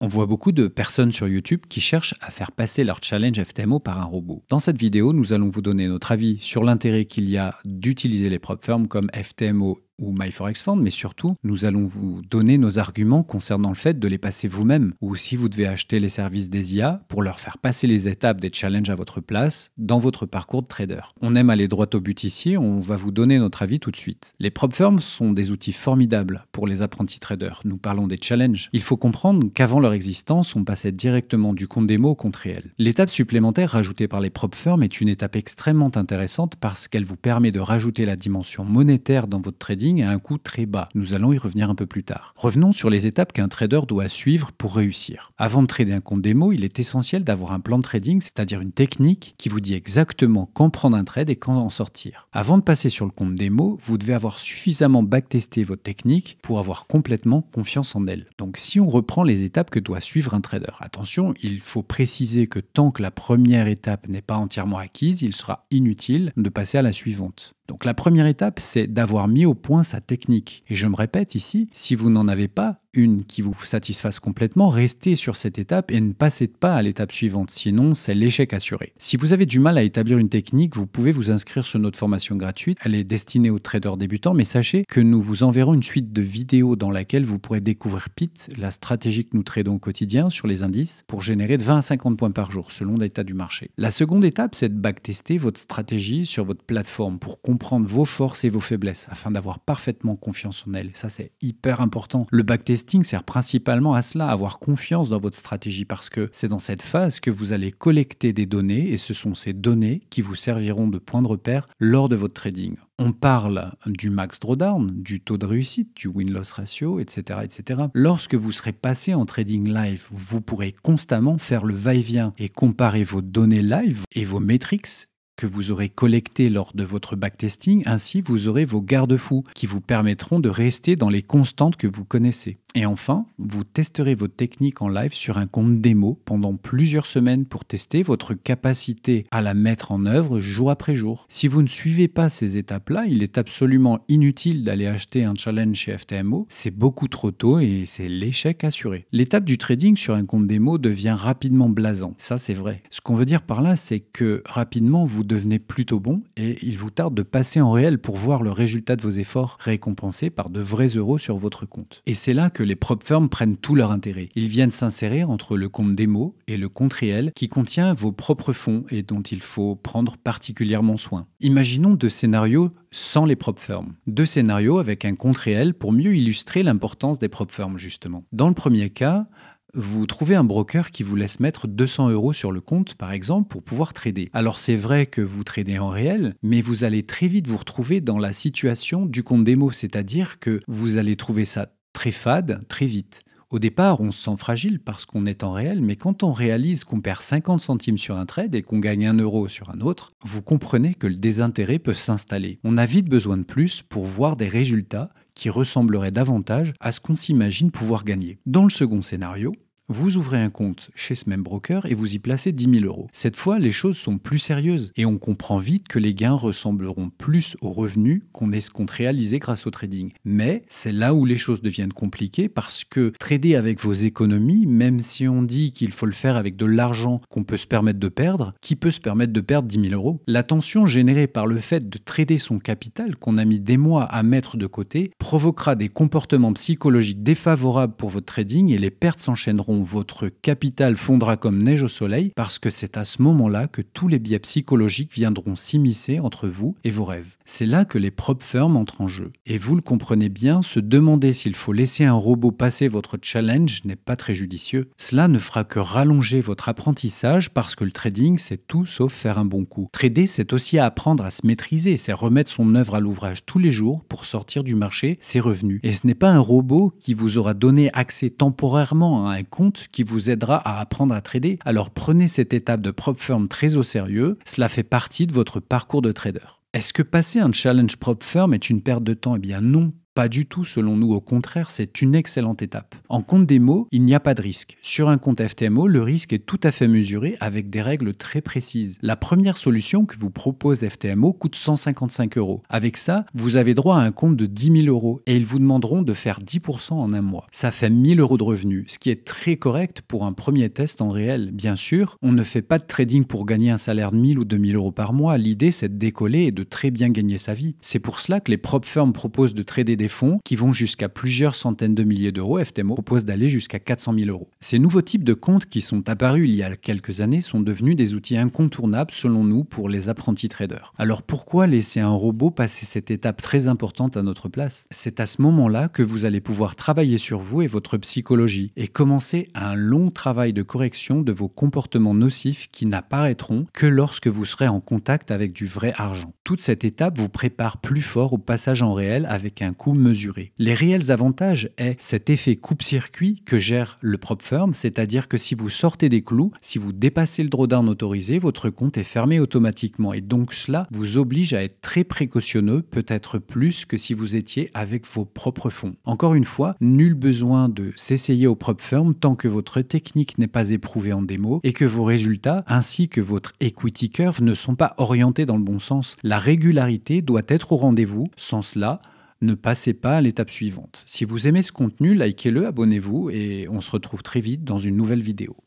On voit beaucoup de personnes sur YouTube qui cherchent à faire passer leur challenge FTMO par un robot. Dans cette vidéo, nous allons vous donner notre avis sur l'intérêt qu'il y a d'utiliser les prop firms comme FTMO ou MyForexFund, mais surtout, nous allons vous donner nos arguments concernant le fait de les passer vous-même, ou si vous devez acheter les services des IA pour leur faire passer les étapes des challenges à votre place dans votre parcours de trader. On aime aller droit au but ici, on va vous donner notre avis tout de suite. Les prop firms sont des outils formidables pour les apprentis traders. Nous parlons des challenges. Il faut comprendre qu'avant leur existence, on passait directement du compte démo au compte réel. L'étape supplémentaire rajoutée par les prop firms est une étape extrêmement intéressante parce qu'elle vous permet de rajouter la dimension monétaire dans votre trading à un coût très bas. Nous allons y revenir un peu plus tard. Revenons sur les étapes qu'un trader doit suivre pour réussir. Avant de trader un compte démo, il est essentiel d'avoir un plan de trading, c'est-à-dire une technique qui vous dit exactement quand prendre un trade et quand en sortir. Avant de passer sur le compte démo, vous devez avoir suffisamment backtesté votre technique pour avoir complètement confiance en elle. Donc si on reprend les étapes que doit suivre un trader, attention, il faut préciser que tant que la première étape n'est pas entièrement acquise, il sera inutile de passer à la suivante. Donc la première étape, c'est d'avoir mis au point sa technique. Et je me répète ici, si vous n'en avez pas une qui vous satisfasse complètement, restez sur cette étape et ne passez pas à l'étape suivante, sinon c'est l'échec assuré. Si vous avez du mal à établir une technique, vous pouvez vous inscrire sur notre formation gratuite. Elle est destinée aux traders débutants, mais sachez que nous vous enverrons une suite de vidéos dans laquelle vous pourrez découvrir PIT, la stratégie que nous tradons au quotidien sur les indices, pour générer de 20 à 50 points par jour, selon l'état du marché. La seconde étape, c'est de backtester votre stratégie sur votre plateforme pour comprendre vos forces et vos faiblesses, afin d'avoir parfaitement confiance en elles. Ça, c'est hyper important. Le backtesting sert principalement à cela, à avoir confiance dans votre stratégie, parce que c'est dans cette phase que vous allez collecter des données et ce sont ces données qui vous serviront de point de repère lors de votre trading. On parle du max drawdown, du taux de réussite, du win-loss ratio, etc., etc. Lorsque vous serez passé en trading live, vous pourrez constamment faire le va-et-vient et comparer vos données live et vos metrics que vous aurez collecté lors de votre backtesting. Ainsi, vous aurez vos garde-fous qui vous permettront de rester dans les constantes que vous connaissez. Et enfin, vous testerez votre technique en live sur un compte démo pendant plusieurs semaines pour tester votre capacité à la mettre en œuvre jour après jour. Si vous ne suivez pas ces étapes-là, il est absolument inutile d'aller acheter un challenge chez FTMO. C'est beaucoup trop tôt et c'est l'échec assuré. L'étape du trading sur un compte démo devient rapidement blasant. Ça, c'est vrai. Ce qu'on veut dire par là, c'est que rapidement, vous devenez plutôt bon et il vous tarde de passer en réel pour voir le résultat de vos efforts récompensé par de vrais euros sur votre compte. Et c'est là que les prop firms prennent tout leur intérêt. Ils viennent s'insérer entre le compte démo et le compte réel qui contient vos propres fonds et dont il faut prendre particulièrement soin. Imaginons deux scénarios sans les prop firms. Deux scénarios avec un compte réel pour mieux illustrer l'importance des prop firms justement. Dans le premier cas, vous trouvez un broker qui vous laisse mettre 200 € sur le compte, par exemple, pour pouvoir trader. Alors c'est vrai que vous tradez en réel, mais vous allez très vite vous retrouver dans la situation du compte démo, c'est-à-dire que vous allez trouver ça très fade, très vite. Au départ, on se sent fragile parce qu'on est en réel, mais quand on réalise qu'on perd 50 centimes sur un trade et qu'on gagne 1 euro sur un autre, vous comprenez que le désintérêt peut s'installer. On a vite besoin de plus pour voir des résultats qui ressembleraient davantage à ce qu'on s'imagine pouvoir gagner. Dans le second scénario, vous ouvrez un compte chez ce même broker et vous y placez 10 000 €. Cette fois, les choses sont plus sérieuses et on comprend vite que les gains ressembleront plus aux revenus qu'on escompte réaliser grâce au trading. Mais c'est là où les choses deviennent compliquées parce que trader avec vos économies, même si on dit qu'il faut le faire avec de l'argent qu'on peut se permettre de perdre, qui peut se permettre de perdre 10 000 €? La tension générée par le fait de trader son capital qu'on a mis des mois à mettre de côté provoquera des comportements psychologiques défavorables pour votre trading et les pertes s'enchaîneront. Votre capital fondra comme neige au soleil parce que c'est à ce moment-là que tous les biais psychologiques viendront s'immiscer entre vous et vos rêves. C'est là que les prop firms entrent en jeu. Et vous le comprenez bien, se demander s'il faut laisser un robot passer votre challenge n'est pas très judicieux. Cela ne fera que rallonger votre apprentissage parce que le trading, c'est tout sauf faire un bon coup. Trader, c'est aussi apprendre à se maîtriser, c'est remettre son œuvre à l'ouvrage tous les jours pour sortir du marché ses revenus. Et ce n'est pas un robot qui vous aura donné accès temporairement à un compte qui vous aidera à apprendre à trader. Alors prenez cette étape de prop firm très au sérieux, cela fait partie de votre parcours de trader. Est-ce que passer un challenge prop firm est une perte de temps? Eh bien non, Pas du tout selon nous, au contraire, c'est une excellente étape. En compte démo, il n'y a pas de risque. Sur un compte FTMO, le risque est tout à fait mesuré avec des règles très précises. La première solution que vous propose FTMO coûte 155 euros. Avec ça, vous avez droit à un compte de 10 000 euros et ils vous demanderont de faire 10% en un mois. Ça fait 1 000 euros de revenus, ce qui est très correct pour un premier test en réel. Bien sûr, on ne fait pas de trading pour gagner un salaire de 1 000 ou 2 000 euros par mois. L'idée, c'est de décoller et de très bien gagner sa vie. C'est pour cela que les prop firms proposent de trader des fonds qui vont jusqu'à plusieurs centaines de milliers d'euros. FTMO propose d'aller jusqu'à 400 000 euros. Ces nouveaux types de comptes qui sont apparus il y a quelques années sont devenus des outils incontournables selon nous pour les apprentis traders. Alors pourquoi laisser un robot passer cette étape très importante à notre place? C'est à ce moment-là que vous allez pouvoir travailler sur vous et votre psychologie et commencer un long travail de correction de vos comportements nocifs qui n'apparaîtront que lorsque vous serez en contact avec du vrai argent. Toute cette étape vous prépare plus fort au passage en réel avec un coût mesuré. Les réels avantages est cet effet coupe-circuit que gère le prop firm, c'est-à-dire que si vous sortez des clous, si vous dépassez le drawdown autorisé, votre compte est fermé automatiquement et donc cela vous oblige à être très précautionneux, peut-être plus que si vous étiez avec vos propres fonds. Encore une fois, nul besoin de s'essayer au prop firm tant que votre technique n'est pas éprouvée en démo et que vos résultats ainsi que votre equity curve ne sont pas orientés dans le bon sens. La régularité doit être au rendez-vous, sans cela, ne passez pas à l'étape suivante. Si vous aimez ce contenu, likez-le, abonnez-vous et on se retrouve très vite dans une nouvelle vidéo.